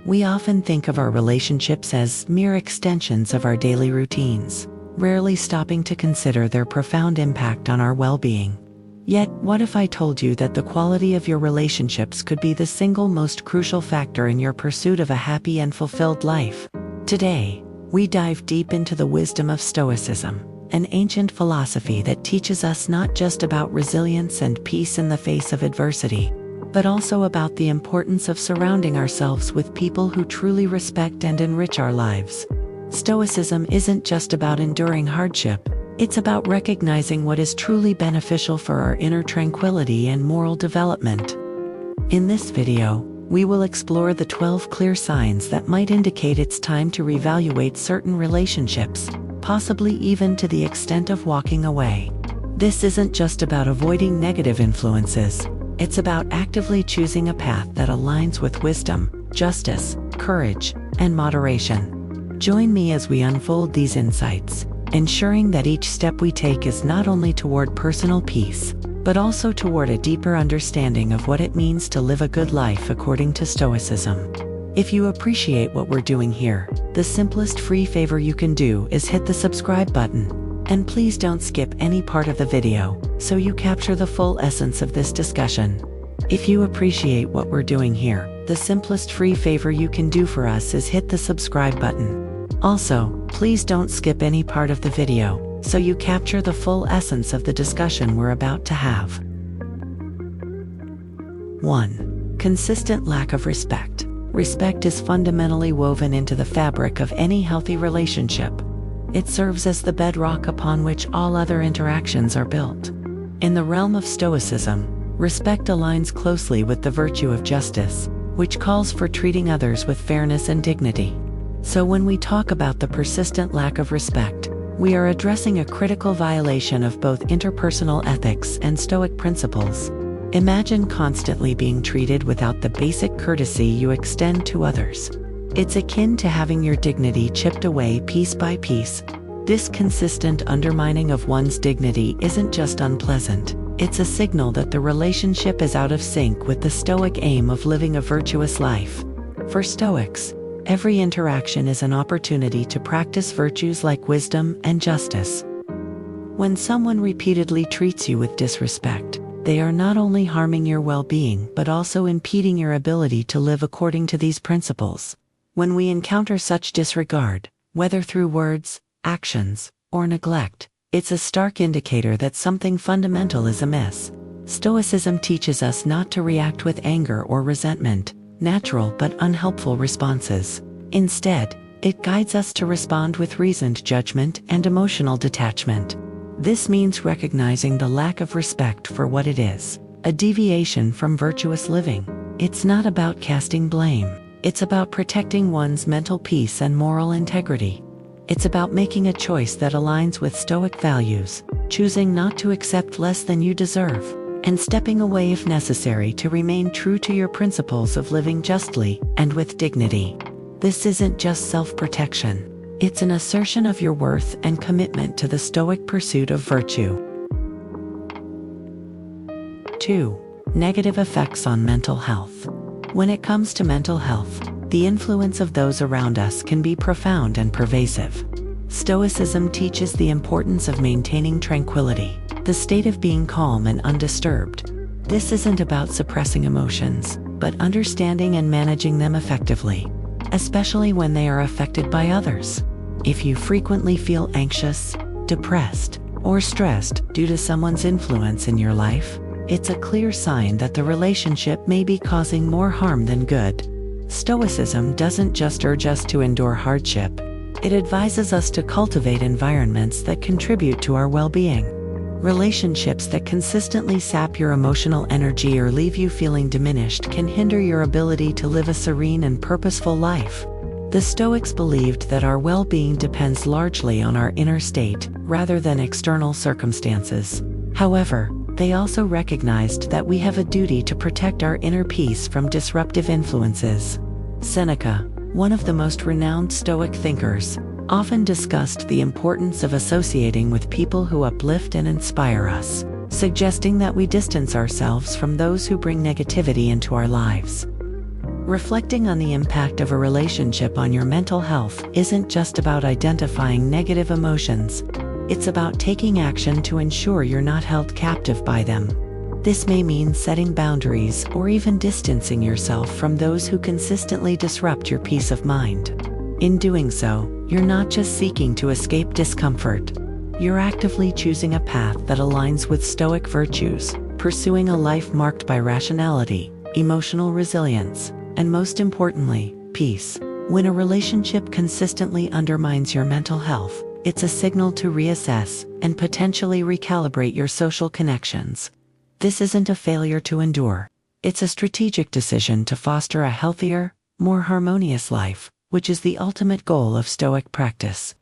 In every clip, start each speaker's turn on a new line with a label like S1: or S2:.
S1: We often think of our relationships as mere extensions of our daily routines, rarely stopping to consider their profound impact on our well-being. Yet, what if I told you that the quality of your relationships could be the single most crucial factor in your pursuit of a happy and fulfilled life? Today, we dive deep into the wisdom of Stoicism, an ancient philosophy that teaches us not just about resilience and peace in the face of adversity, but also about the importance of surrounding ourselves with people who truly respect and enrich our lives. Stoicism isn't just about enduring hardship, it's about recognizing what is truly beneficial for our inner tranquility and moral development. In this video, we will explore the 12 clear signs that might indicate it's time to reevaluate certain relationships, possibly even to the extent of walking away. This isn't just about avoiding negative influences, it's about actively choosing a path that aligns with wisdom, justice, courage, and moderation. Join me as we unfold these insights, ensuring that each step we take is not only toward personal peace, but also toward a deeper understanding of what it means to live a good life according to Stoicism. If you appreciate what we're doing here, the simplest free favor you can do is hit the subscribe button. And please don't skip any part of the video, so you capture the full essence of this discussion. If you appreciate what we're doing here, the simplest free favor you can do for us is hit the subscribe button. Also, please don't skip any part of the video, so you capture the full essence of the discussion we're about to have. 1. Consistent lack of respect. Respect is fundamentally woven into the fabric of any healthy relationship. It serves as the bedrock upon which all other interactions are built. In the realm of Stoicism, respect aligns closely with the virtue of justice, which calls for treating others with fairness and dignity. So when we talk about the persistent lack of respect, we are addressing a critical violation of both interpersonal ethics and Stoic principles. Imagine constantly being treated without the basic courtesy you extend to others. It's akin to having your dignity chipped away piece by piece. This consistent undermining of one's dignity isn't just unpleasant, it's a signal that the relationship is out of sync with the Stoic aim of living a virtuous life. For Stoics, every interaction is an opportunity to practice virtues like wisdom and justice. When someone repeatedly treats you with disrespect, they are not only harming your well-being but also impeding your ability to live according to these principles. When we encounter such disregard, whether through words, actions, or neglect, it's a stark indicator that something fundamental is amiss. Stoicism teaches us not to react with anger or resentment, natural but unhelpful responses. Instead, it guides us to respond with reasoned judgment and emotional detachment. This means recognizing the lack of respect for what it is, a deviation from virtuous living. It's not about casting blame. It's about protecting one's mental peace and moral integrity. It's about making a choice that aligns with Stoic values, choosing not to accept less than you deserve, and stepping away if necessary to remain true to your principles of living justly and with dignity. This isn't just self-protection. It's an assertion of your worth and commitment to the Stoic pursuit of virtue. 2. Negative effects on mental health. When it comes to mental health, the influence of those around us can be profound and pervasive. Stoicism teaches the importance of maintaining tranquility, the state of being calm and undisturbed. This isn't about suppressing emotions, but understanding and managing them effectively, especially when they are affected by others. If you frequently feel anxious, depressed, or stressed due to someone's influence in your life, it's a clear sign that the relationship may be causing more harm than good. Stoicism doesn't just urge us to endure hardship, it advises us to cultivate environments that contribute to our well-being. Relationships that consistently sap your emotional energy or leave you feeling diminished can hinder your ability to live a serene and purposeful life. The Stoics believed that our well-being depends largely on our inner state, rather than external circumstances. However, they also recognized that we have a duty to protect our inner peace from disruptive influences. Seneca, one of the most renowned Stoic thinkers, often discussed the importance of associating with people who uplift and inspire us, suggesting that we distance ourselves from those who bring negativity into our lives. Reflecting on the impact of a relationship on your mental health isn't just about identifying negative emotions. It's about taking action to ensure you're not held captive by them. This may mean setting boundaries or even distancing yourself from those who consistently disrupt your peace of mind. In doing so, you're not just seeking to escape discomfort. You're actively choosing a path that aligns with Stoic virtues, pursuing a life marked by rationality, emotional resilience, and most importantly, peace. When a relationship consistently undermines your mental health, it's a signal to reassess and potentially recalibrate your social connections. This isn't a failure to endure. It's a strategic decision to foster a healthier, more harmonious life, which is the ultimate goal of Stoic practice.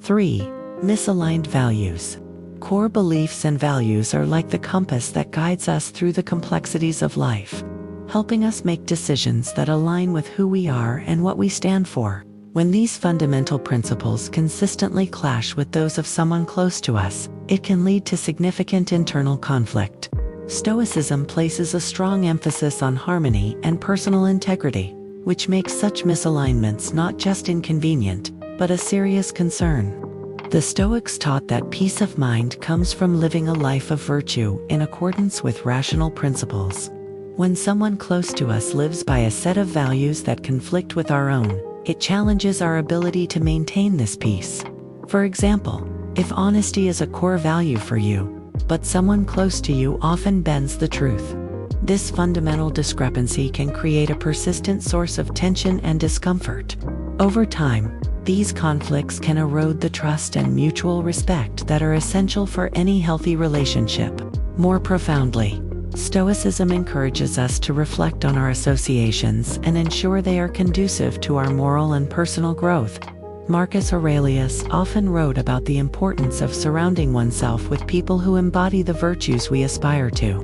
S1: Three, misaligned values. Core beliefs and values are like the compass that guides us through the complexities of life, helping us make decisions that align with who we are and what we stand for. When these fundamental principles consistently clash with those of someone close to us, it can lead to significant internal conflict. Stoicism places a strong emphasis on harmony and personal integrity, which makes such misalignments not just inconvenient, but a serious concern. The Stoics taught that peace of mind comes from living a life of virtue in accordance with rational principles. When someone close to us lives by a set of values that conflict with our own, it challenges our ability to maintain this peace. For example, if honesty is a core value for you, but someone close to you often bends the truth, this fundamental discrepancy can create a persistent source of tension and discomfort. Over time, these conflicts can erode the trust and mutual respect that are essential for any healthy relationship. More profoundly, Stoicism encourages us to reflect on our associations and ensure they are conducive to our moral and personal growth. Marcus Aurelius often wrote about the importance of surrounding oneself with people who embody the virtues we aspire to.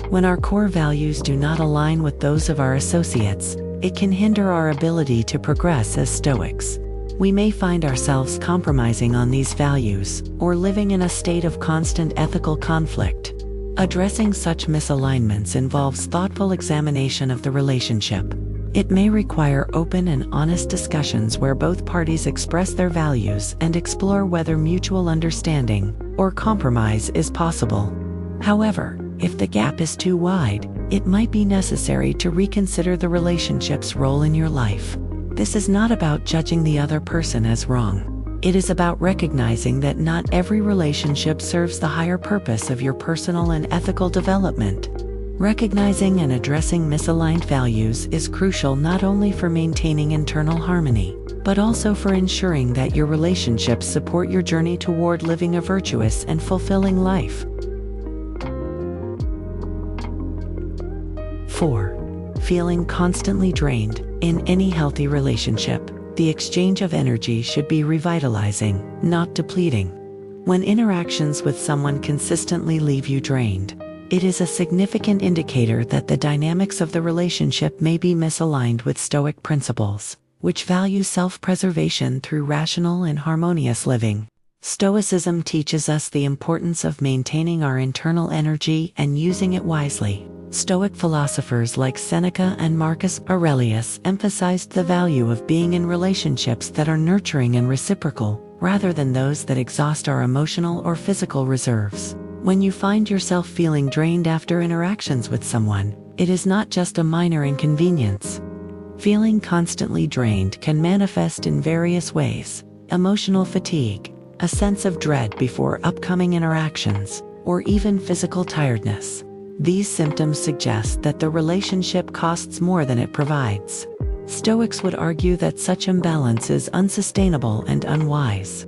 S1: When our core values do not align with those of our associates, it can hinder our ability to progress as Stoics. We may find ourselves compromising on these values or living in a state of constant ethical conflict. Addressing such misalignments involves thoughtful examination of the relationship. It may require open and honest discussions where both parties express their values and explore whether mutual understanding or compromise is possible. However, if the gap is too wide, it might be necessary to reconsider the relationship's role in your life. This is not about judging the other person as wrong. It is about recognizing that not every relationship serves the higher purpose of your personal and ethical development. Recognizing and addressing misaligned values is crucial not only for maintaining internal harmony, but also for ensuring that your relationships support your journey toward living a virtuous and fulfilling life. 4. Feeling constantly drained. In any healthy relationship, the exchange of energy should be revitalizing, not depleting. When interactions with someone consistently leave you drained, it is a significant indicator that the dynamics of the relationship may be misaligned with Stoic principles, which value self-preservation through rational and harmonious living. Stoicism teaches us the importance of maintaining our internal energy and using it wisely. Stoic philosophers like Seneca and Marcus Aurelius emphasized the value of being in relationships that are nurturing and reciprocal, rather than those that exhaust our emotional or physical reserves. When you find yourself feeling drained after interactions with someone, it is not just a minor inconvenience. Feeling constantly drained can manifest in various ways: emotional fatigue, a sense of dread before upcoming interactions, or even physical tiredness. These symptoms suggest that the relationship costs more than it provides. Stoics would argue that such imbalance is unsustainable and unwise.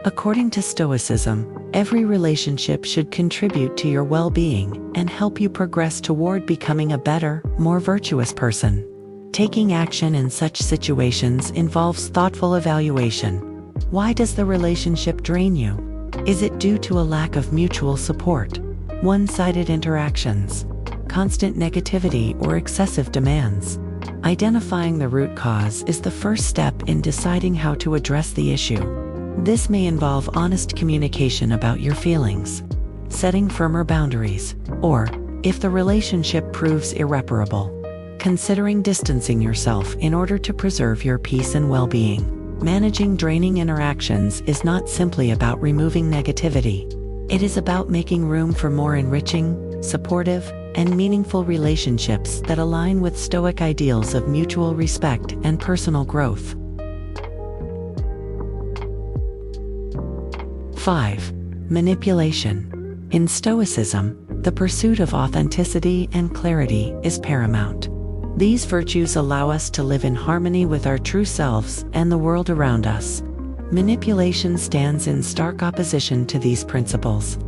S1: According to Stoicism, every relationship should contribute to your well-being and help you progress toward becoming a better, more virtuous person. Taking action in such situations involves thoughtful evaluation. Why does the relationship drain you? Is it due to a lack of mutual support, one-sided interactions, constant negativity, or excessive demands? Identifying the root cause is the first step in deciding how to address the issue. This may involve honest communication about your feelings, setting firmer boundaries, or, if the relationship proves irreparable, considering distancing yourself in order to preserve your peace and well-being. Managing draining interactions is not simply about removing negativity. It is about making room for more enriching, supportive, and meaningful relationships that align with Stoic ideals of mutual respect and personal growth. 5. Manipulation. In Stoicism, the pursuit of authenticity and clarity is paramount. These virtues allow us to live in harmony with our true selves and the world around us. Manipulation stands in stark opposition to these principles.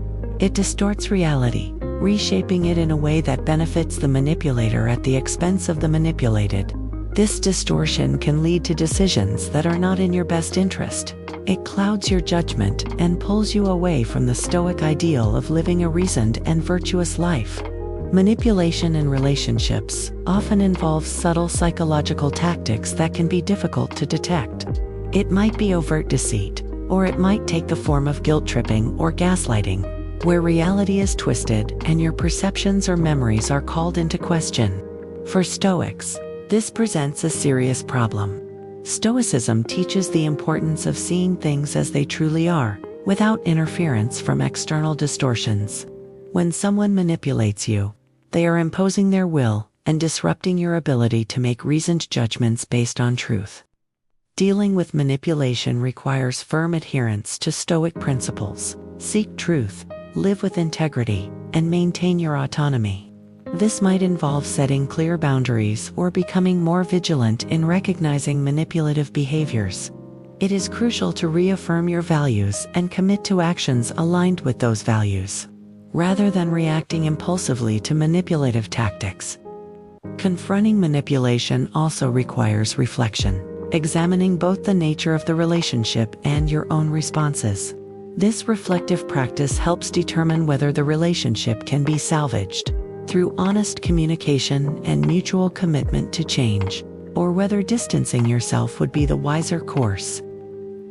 S1: It distorts reality, reshaping it in a way that benefits the manipulator at the expense of the manipulated. This distortion can lead to decisions that are not in your best interest. It clouds your judgment and pulls you away from the Stoic ideal of living a reasoned and virtuous life. Manipulation in relationships often involves subtle psychological tactics that can be difficult to detect. It might be overt deceit, or it might take the form of guilt-tripping or gaslighting, where reality is twisted and your perceptions or memories are called into question. For Stoics, this presents a serious problem. Stoicism teaches the importance of seeing things as they truly are, without interference from external distortions. When someone manipulates you, they are imposing their will and disrupting your ability to make reasoned judgments based on truth. Dealing with manipulation requires firm adherence to Stoic principles. Seek truth, live with integrity, and maintain your autonomy. This might involve setting clear boundaries or becoming more vigilant in recognizing manipulative behaviors. It is crucial to reaffirm your values and commit to actions aligned with those values, rather than reacting impulsively to manipulative tactics. Confronting manipulation also requires reflection, examining both the nature of the relationship and your own responses. This reflective practice helps determine whether the relationship can be salvaged through honest communication and mutual commitment to change, or whether distancing yourself would be the wiser course.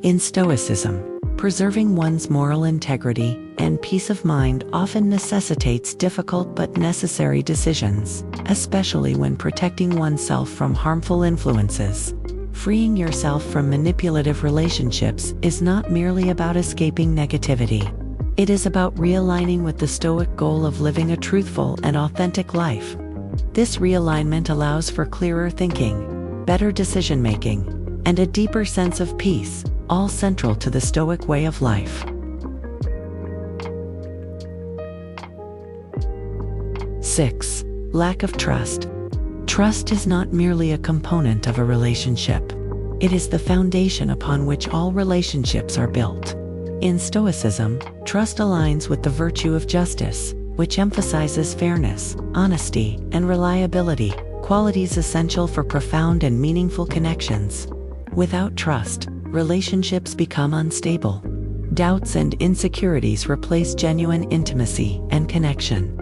S1: In Stoicism, preserving one's moral integrity and peace of mind often necessitates difficult but necessary decisions, especially when protecting oneself from harmful influences. Freeing yourself from manipulative relationships is not merely about escaping negativity. It is about realigning with the Stoic goal of living a truthful and authentic life. This realignment allows for clearer thinking, better decision-making, and a deeper sense of peace, all central to the Stoic way of life. 6. Lack of trust. Trust is not merely a component of a relationship. It is the foundation upon which all relationships are built. In Stoicism, trust aligns with the virtue of justice, which emphasizes fairness, honesty, and reliability, qualities essential for profound and meaningful connections. Without trust, relationships become unstable. Doubts and insecurities replace genuine intimacy and connection.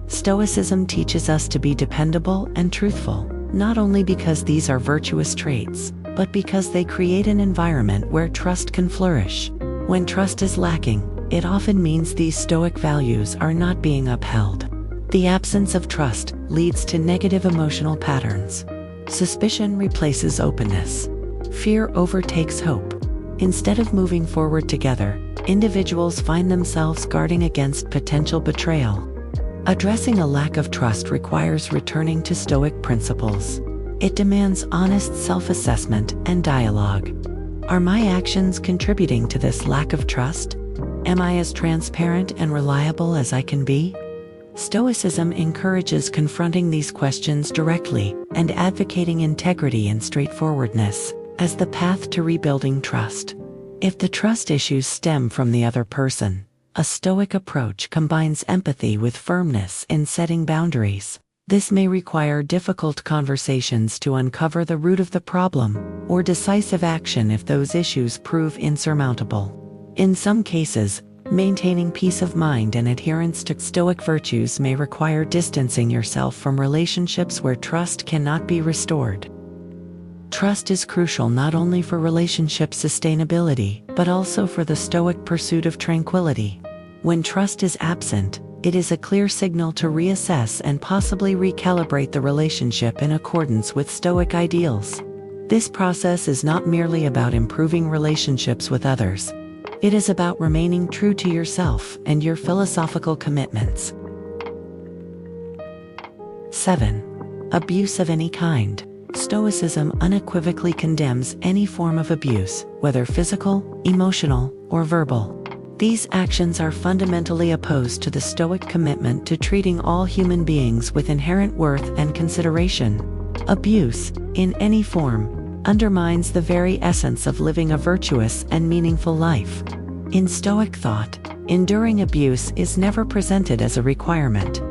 S1: Stoicism teaches us to be dependable and truthful, not only because these are virtuous traits, but because they create an environment where trust can flourish. When trust is lacking, it often means these Stoic values are not being upheld. The absence of trust leads to negative emotional patterns. Suspicion replaces openness. Fear overtakes hope. Instead of moving forward together, individuals find themselves guarding against potential betrayal. Addressing a lack of trust requires returning to Stoic principles. It demands honest self-assessment and dialogue. Are my actions contributing to this lack of trust? Am I as transparent and reliable as I can be? Stoicism encourages confronting these questions directly and advocating integrity and straightforwardness as the path to rebuilding trust. If the trust issues stem from the other person, a Stoic approach combines empathy with firmness in setting boundaries. This may require difficult conversations to uncover the root of the problem, or decisive action if those issues prove insurmountable. In some cases, maintaining peace of mind and adherence to Stoic virtues may require distancing yourself from relationships where trust cannot be restored. Trust is crucial not only for relationship sustainability, but also for the Stoic pursuit of tranquility. When trust is absent, it is a clear signal to reassess and possibly recalibrate the relationship in accordance with Stoic ideals. This process is not merely about improving relationships with others. It is about remaining true to yourself and your philosophical commitments. 7. Abuse of any kind. Stoicism unequivocally condemns any form of abuse, whether physical, emotional, or verbal. These actions are fundamentally opposed to the Stoic commitment to treating all human beings with inherent worth and consideration. Abuse, in any form, undermines the very essence of living a virtuous and meaningful life. In Stoic thought, enduring abuse is never presented as a requirement.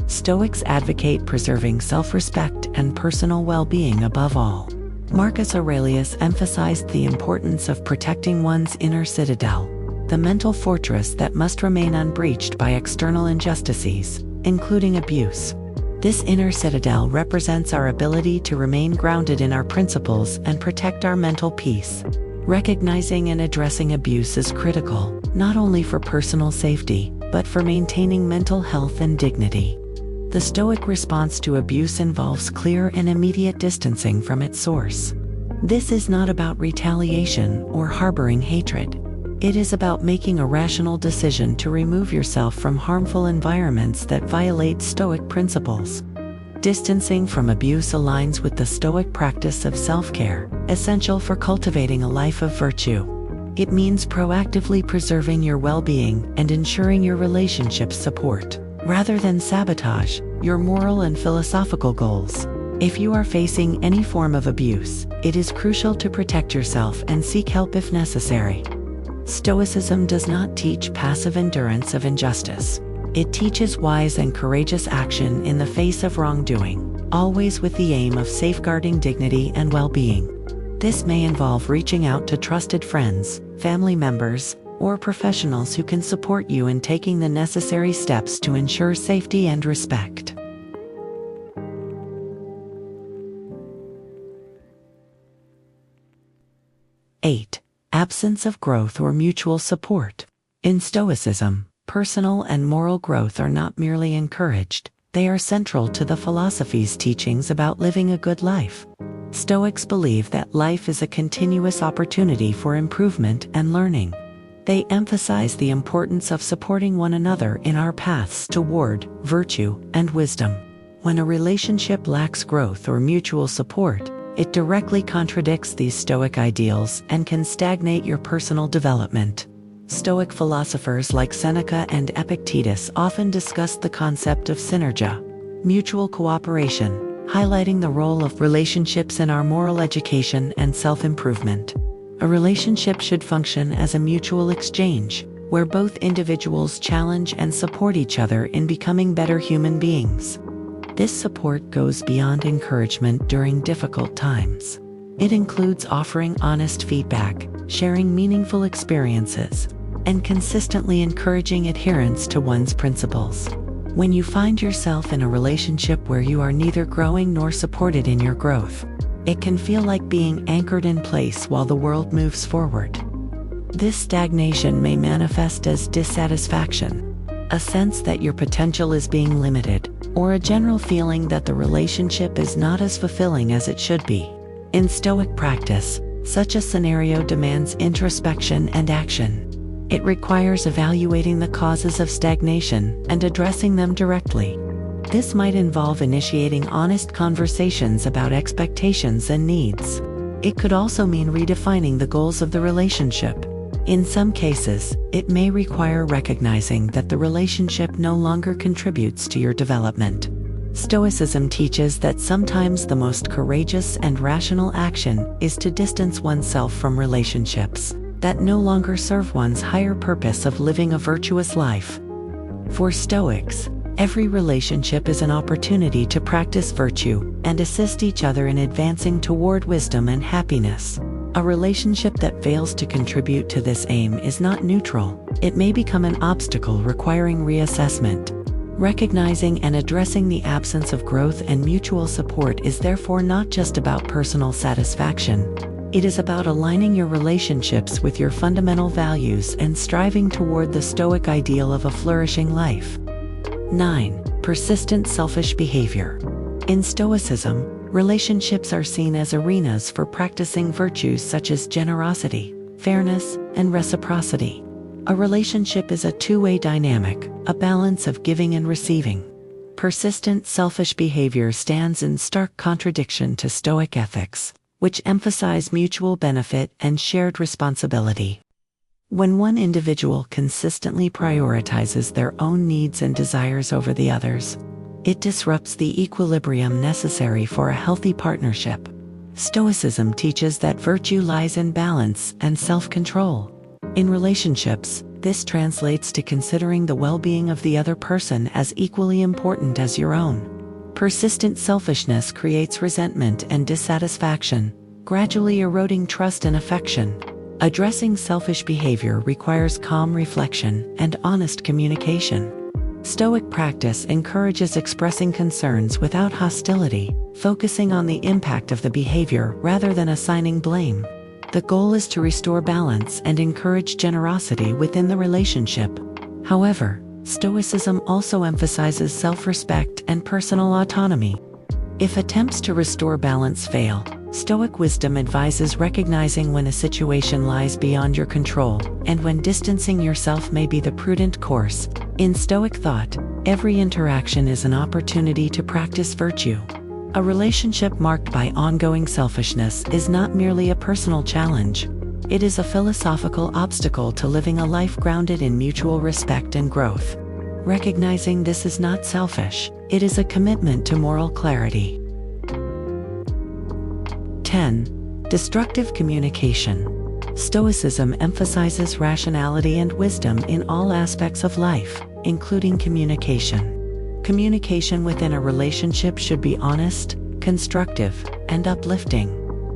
S1: Stoics advocate preserving self-respect and personal well-being above all. Marcus Aurelius emphasized the importance of protecting one's inner citadel, the mental fortress that must remain unbreached by external injustices, including abuse. This inner citadel represents our ability to remain grounded in our principles and protect our mental peace. Recognizing and addressing abuse is critical, not only for personal safety, but for maintaining mental health and dignity. The Stoic response to abuse involves clear and immediate distancing from its source. This is not about retaliation or harboring hatred. It is about making a rational decision to remove yourself from harmful environments that violate Stoic principles. Distancing from abuse aligns with the Stoic practice of self-care, essential for cultivating a life of virtue. It means proactively preserving your well-being and ensuring your relationships support, rather than sabotage, your moral and philosophical goals. If you are facing any form of abuse, it is crucial to protect yourself and seek help if necessary. Stoicism does not teach passive endurance of injustice. It teaches wise and courageous action in the face of wrongdoing, always with the aim of safeguarding dignity and well-being. This may involve reaching out to trusted friends, family members, or professionals who can support you in taking the necessary steps to ensure safety and respect. Eight. Absence of growth or mutual support. In Stoicism, personal and moral growth are not merely encouraged, they are central to the philosophy's teachings about living a good life. Stoics believe that life is a continuous opportunity for improvement and learning. They emphasize the importance of supporting one another in our paths toward virtue and wisdom. When a relationship lacks growth or mutual support, it directly contradicts these Stoic ideals and can stagnate your personal development. Stoic philosophers like Seneca and Epictetus often discuss the concept of synergia, mutual cooperation, highlighting the role of relationships in our moral education and self-improvement. A relationship should function as a mutual exchange, where both individuals challenge and support each other in becoming better human beings. This support goes beyond encouragement during difficult times. It includes offering honest feedback, sharing meaningful experiences, and consistently encouraging adherence to one's principles. When you find yourself in a relationship where you are neither growing nor supported in your growth, it can feel like being anchored in place while the world moves forward. This stagnation may manifest as dissatisfaction, a sense that your potential is being limited, or a general feeling that the relationship is not as fulfilling as it should be. In Stoic practice, such a scenario demands introspection and action. It requires evaluating the causes of stagnation and addressing them directly. This might involve initiating honest conversations about expectations and needs. It could also mean redefining the goals of the relationship. In some cases, it may require recognizing that the relationship no longer contributes to your development. Stoicism teaches that sometimes the most courageous and rational action is to distance oneself from relationships that no longer serve one's higher purpose of living a virtuous life. For Stoics, every relationship is an opportunity to practice virtue and assist each other in advancing toward wisdom and happiness. A relationship that fails to contribute to this aim is not neutral. It may become an obstacle requiring reassessment. Recognizing and addressing the absence of growth and mutual support is therefore not just about personal satisfaction. It is about aligning your relationships with your fundamental values and striving toward the Stoic ideal of a flourishing life. 9. Persistent selfish behavior. In Stoicism, relationships are seen as arenas for practicing virtues such as generosity, fairness, and reciprocity. A relationship is a two-way dynamic, a balance of giving and receiving. Persistent selfish behavior stands in stark contradiction to Stoic ethics, which emphasize mutual benefit and shared responsibility. When one individual consistently prioritizes their own needs and desires over the others, it disrupts the equilibrium necessary for a healthy partnership. Stoicism teaches that virtue lies in balance and self-control. In relationships, this translates to considering the well-being of the other person as equally important as your own. Persistent selfishness creates resentment and dissatisfaction, gradually eroding trust and affection. Addressing selfish behavior requires calm reflection and honest communication. Stoic practice encourages expressing concerns without hostility, focusing on the impact of the behavior rather than assigning blame. The goal is to restore balance and encourage generosity within the relationship. However, Stoicism also emphasizes self-respect and personal autonomy. If attempts to restore balance fail, Stoic wisdom advises recognizing when a situation lies beyond your control and when distancing yourself may be the prudent course. In Stoic thought, every interaction is an opportunity to practice virtue. A relationship marked by ongoing selfishness is not merely a personal challenge. It is a philosophical obstacle to living a life grounded in mutual respect and growth. Recognizing this is not selfish, it is a commitment to moral clarity. 10. Destructive communication. Stoicism emphasizes rationality and wisdom in all aspects of life, including communication. Communication within a relationship should be honest, constructive, and uplifting.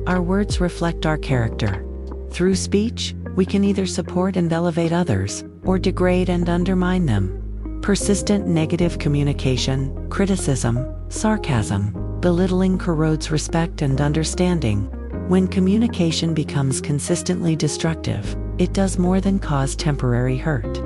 S1: Our words reflect our character. Through speech, we can either support and elevate others, or degrade and undermine them. Persistent negative communication, criticism, sarcasm, belittling corrodes respect and understanding. When communication becomes consistently destructive, it does more than cause temporary hurt.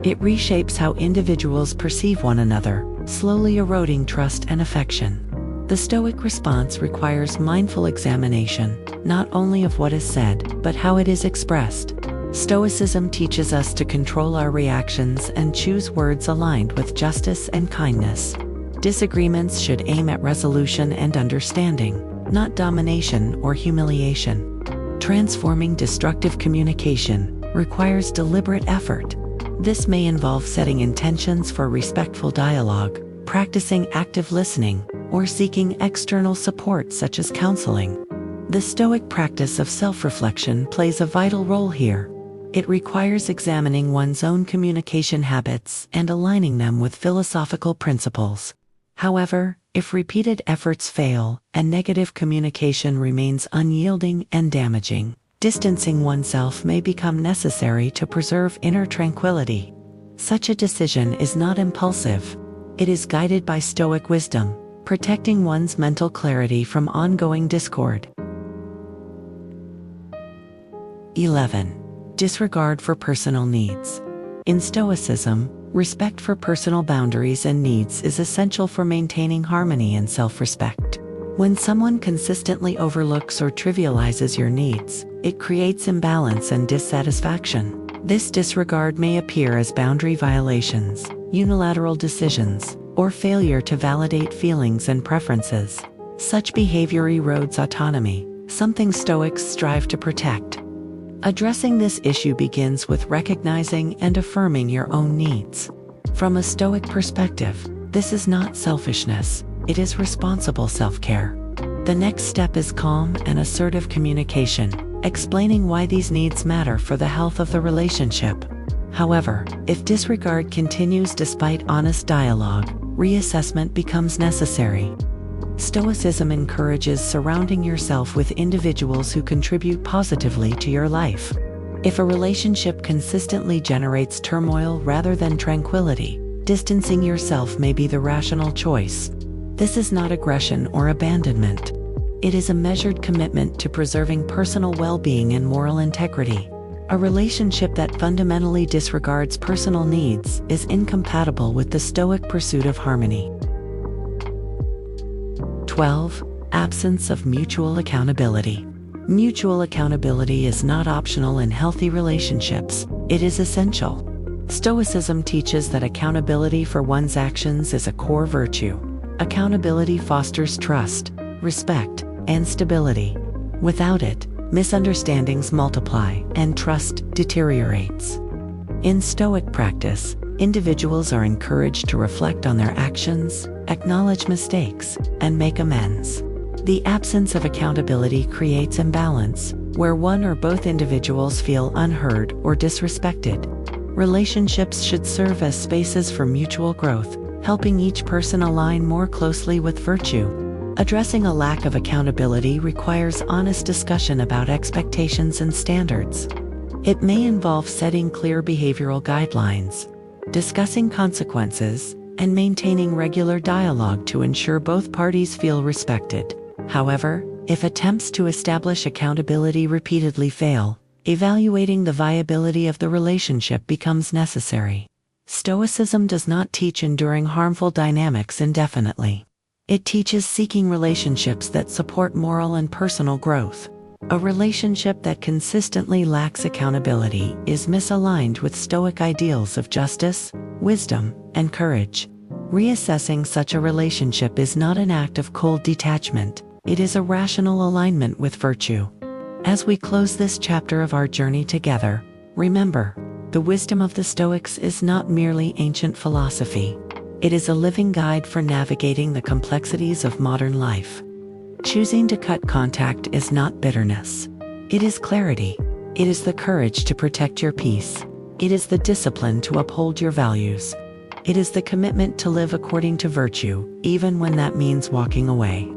S1: It reshapes how individuals perceive one another, slowly eroding trust and affection. The Stoic response requires mindful examination, not only of what is said, but how it is expressed. Stoicism teaches us to control our reactions and choose words aligned with justice and kindness. Disagreements should aim at resolution and understanding, not domination or humiliation. Transforming destructive communication requires deliberate effort. This may involve setting intentions for respectful dialogue, practicing active listening, or seeking external support such as counseling. The Stoic practice of self-reflection plays a vital role here. It requires examining one's own communication habits and aligning them with philosophical principles. However, if repeated efforts fail and negative communication remains unyielding and damaging, distancing oneself may become necessary to preserve inner tranquility. Such a decision is not impulsive. It is guided by Stoic wisdom, protecting one's mental clarity from ongoing discord. 11. Disregard for personal needs. In Stoicism, respect for personal boundaries and needs is essential for maintaining harmony and self-respect. When someone consistently overlooks or trivializes your needs, it creates imbalance and dissatisfaction. This disregard may appear as boundary violations, unilateral decisions, or failure to validate feelings and preferences. Such behavior erodes autonomy, something Stoics strive to protect. Addressing this issue begins with recognizing and affirming your own needs. From a Stoic perspective, this is not selfishness, it is responsible self-care. The next step is calm and assertive communication, explaining why these needs matter for the health of the relationship. However, if disregard continues despite honest dialogue, reassessment becomes necessary. Stoicism encourages surrounding yourself with individuals who contribute positively to your life. If a relationship consistently generates turmoil rather than tranquility, distancing yourself may be the rational choice. This is not aggression or abandonment. It is a measured commitment to preserving personal well-being and moral integrity. A relationship that fundamentally disregards personal needs is incompatible with the Stoic pursuit of harmony. 12. Absence of mutual accountability. Mutual accountability is not optional in healthy relationships, it is essential. Stoicism teaches that accountability for one's actions is a core virtue. Accountability fosters trust, respect, and stability. Without it, misunderstandings multiply and trust deteriorates. In Stoic practice, individuals are encouraged to reflect on their actions, acknowledge mistakes, and make amends. The absence of accountability creates imbalance, where one or both individuals feel unheard or disrespected. Relationships should serve as spaces for mutual growth, helping each person align more closely with virtue. Addressing a lack of accountability requires honest discussion about expectations and standards. It may involve setting clear behavioral guidelines, discussing consequences, and maintaining regular dialogue to ensure both parties feel respected. However, if attempts to establish accountability repeatedly fail, evaluating the viability of the relationship becomes necessary. Stoicism does not teach enduring harmful dynamics indefinitely. It teaches seeking relationships that support moral and personal growth. A relationship that consistently lacks accountability is misaligned with Stoic ideals of justice, wisdom, and courage. Reassessing such a relationship is not an act of cold detachment, it is a rational alignment with virtue. As we close this chapter of our journey together, remember, the wisdom of the Stoics is not merely ancient philosophy. It is a living guide for navigating the complexities of modern life. Choosing to cut contact is not bitterness. It is clarity. It is the courage to protect your peace. It is the discipline to uphold your values. It is the commitment to live according to virtue, even when that means walking away.